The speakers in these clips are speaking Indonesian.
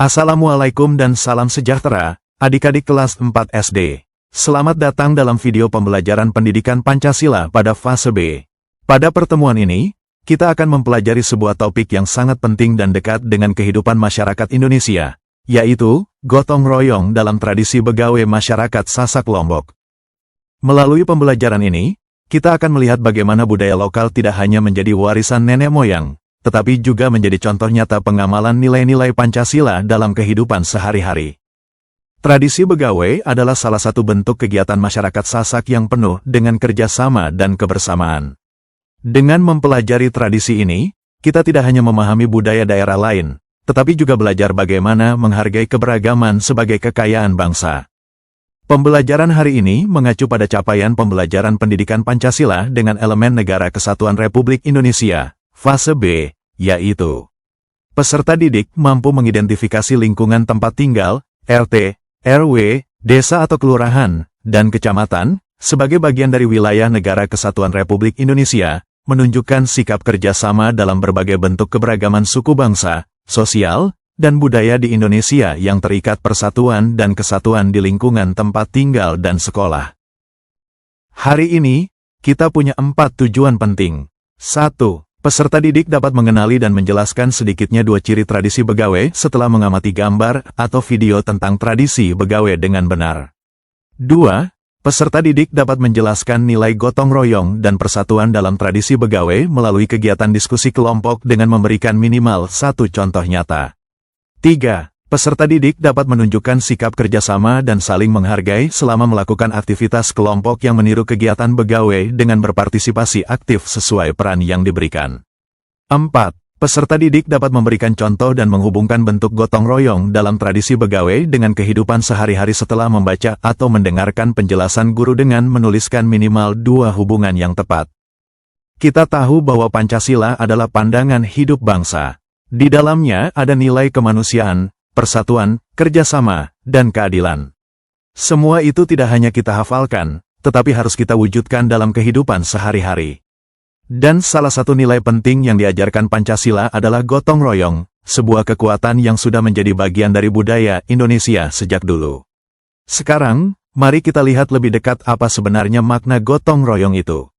Assalamualaikum dan salam sejahtera, adik-adik kelas 4 SD. Selamat datang dalam video pembelajaran pendidikan Pancasila pada fase B. Pada pertemuan ini, kita akan mempelajari sebuah topik yang sangat penting dan dekat dengan kehidupan masyarakat Indonesia, yaitu gotong royong dalam tradisi begawe masyarakat Sasak Lombok. Melalui pembelajaran ini, kita akan melihat bagaimana budaya lokal tidak hanya menjadi warisan nenek moyang, tetapi juga menjadi contoh nyata pengamalan nilai-nilai Pancasila dalam kehidupan sehari-hari. Tradisi begawe adalah salah satu bentuk kegiatan masyarakat Sasak yang penuh dengan kerjasama dan kebersamaan. Dengan mempelajari tradisi ini, kita tidak hanya memahami budaya daerah lain, tetapi juga belajar bagaimana menghargai keberagaman sebagai kekayaan bangsa. Pembelajaran hari ini mengacu pada capaian pembelajaran pendidikan Pancasila dengan elemen Negara Kesatuan Republik Indonesia. Fase B, yaitu peserta didik mampu mengidentifikasi lingkungan tempat tinggal, RT, RW, desa atau kelurahan, dan kecamatan, sebagai bagian dari wilayah Negara Kesatuan Republik Indonesia, menunjukkan sikap kerjasama dalam berbagai bentuk keberagaman suku bangsa, sosial, dan budaya di Indonesia yang terikat persatuan dan kesatuan di lingkungan tempat tinggal dan sekolah. Hari ini, kita punya 4 tujuan penting. 1. Peserta didik dapat mengenali dan menjelaskan sedikitnya 2 ciri tradisi begawe setelah mengamati gambar atau video tentang tradisi begawe dengan benar. 2. Peserta didik dapat menjelaskan nilai gotong royong dan persatuan dalam tradisi begawe melalui kegiatan diskusi kelompok dengan memberikan minimal 1 contoh nyata. 3. Peserta didik dapat menunjukkan sikap kerjasama dan saling menghargai selama melakukan aktivitas kelompok yang meniru kegiatan begawe dengan berpartisipasi aktif sesuai peran yang diberikan. 4. Peserta didik dapat memberikan contoh dan menghubungkan bentuk gotong royong dalam tradisi begawe dengan kehidupan sehari-hari setelah membaca atau mendengarkan penjelasan guru dengan menuliskan minimal 2 hubungan yang tepat. Kita tahu bahwa Pancasila adalah pandangan hidup bangsa. Di dalamnya ada nilai kemanusiaan, persatuan, kerjasama, dan keadilan. Semua itu tidak hanya kita hafalkan, tetapi harus kita wujudkan dalam kehidupan sehari-hari. Dan salah satu nilai penting yang diajarkan Pancasila adalah gotong royong, sebuah kekuatan yang sudah menjadi bagian dari budaya Indonesia sejak dulu. Sekarang, mari kita lihat lebih dekat apa sebenarnya makna gotong royong itu.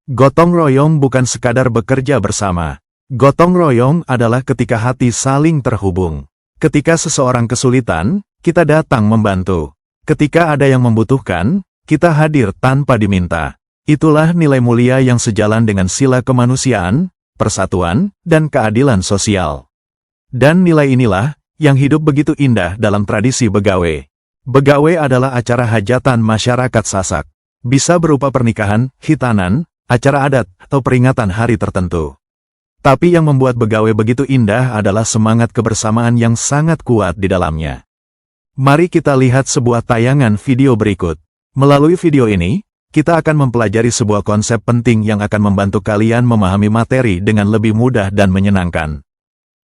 Gotong royong bukan sekadar bekerja bersama. Gotong royong adalah ketika hati saling terhubung. Ketika seseorang kesulitan, kita datang membantu. Ketika ada yang membutuhkan, kita hadir tanpa diminta. Itulah nilai mulia yang sejalan dengan sila kemanusiaan, persatuan, dan keadilan sosial. Dan nilai inilah yang hidup begitu indah dalam tradisi begawe. Begawe adalah acara hajatan masyarakat Sasak. Bisa berupa pernikahan, khitanan, acara adat, atau peringatan hari tertentu. Tapi yang membuat begawe begitu indah adalah semangat kebersamaan yang sangat kuat di dalamnya. Mari kita lihat sebuah tayangan video berikut. Melalui video ini, kita akan mempelajari sebuah konsep penting yang akan membantu kalian memahami materi dengan lebih mudah dan menyenangkan.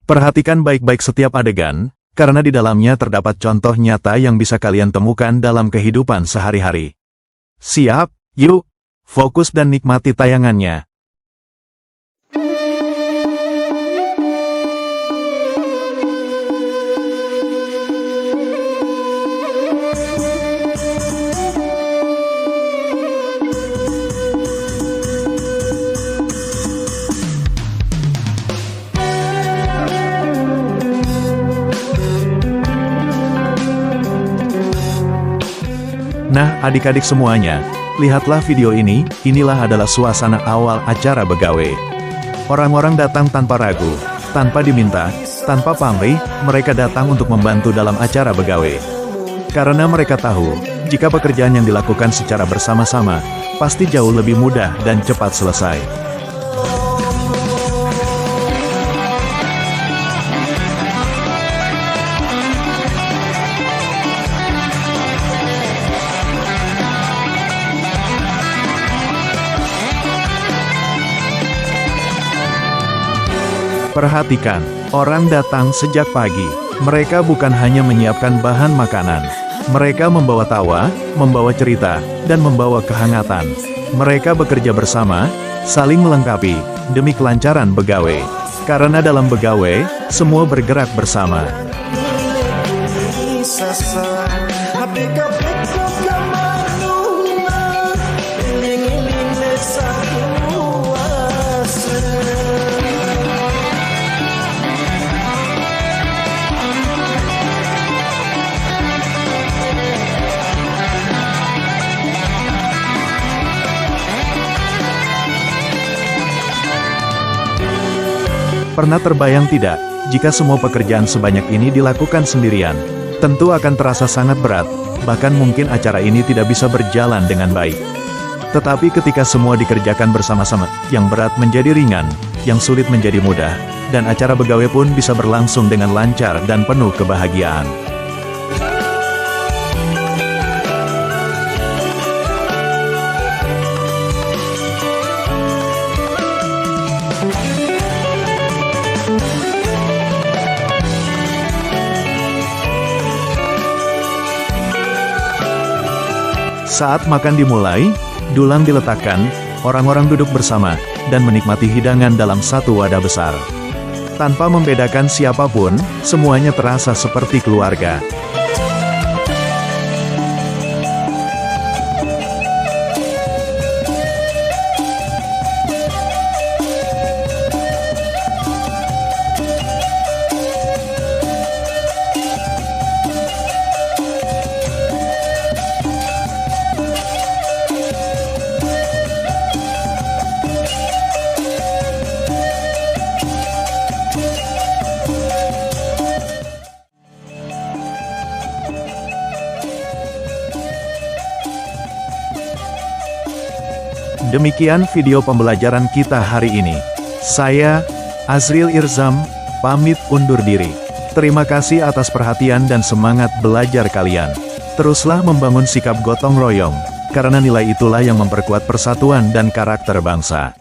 Perhatikan baik-baik setiap adegan, karena di dalamnya terdapat contoh nyata yang bisa kalian temukan dalam kehidupan sehari-hari. Siap? Yuk, fokus dan nikmati tayangannya. Nah, adik-adik semuanya, lihatlah video ini, inilah adalah suasana awal acara begawe. Orang-orang datang tanpa ragu, tanpa diminta, tanpa pamrih, mereka datang untuk membantu dalam acara begawe. Karena mereka tahu, jika pekerjaan yang dilakukan secara bersama-sama, pasti jauh lebih mudah dan cepat selesai. Perhatikan, orang datang sejak pagi. Mereka bukan hanya menyiapkan bahan makanan. Mereka membawa tawa, membawa cerita, dan membawa kehangatan. Mereka bekerja bersama, saling melengkapi, demi kelancaran begawe. Karena dalam begawe, semua bergerak bersama. sasa apik-apik kok manula iling-iling desa kuasa. Pernah terbayang tidak, jika semua pekerjaan sebanyak ini dilakukan sendirian? Tentu akan terasa sangat berat, bahkan mungkin acara ini tidak bisa berjalan dengan baik. Tetapi ketika semua dikerjakan bersama-sama, yang berat menjadi ringan, yang sulit menjadi mudah, dan acara begawe pun bisa berlangsung dengan lancar dan penuh kebahagiaan. Saat makan dimulai, dulang diletakkan, orang-orang duduk bersama, dan menikmati hidangan dalam satu wadah besar. Tanpa membedakan siapapun, semuanya terasa seperti keluarga. Demikian video pembelajaran kita hari ini. Saya, Azril Irzam, pamit undur diri. Terima kasih atas perhatian dan semangat belajar kalian. Teruslah membangun sikap gotong royong, karena nilai itulah yang memperkuat persatuan dan karakter bangsa.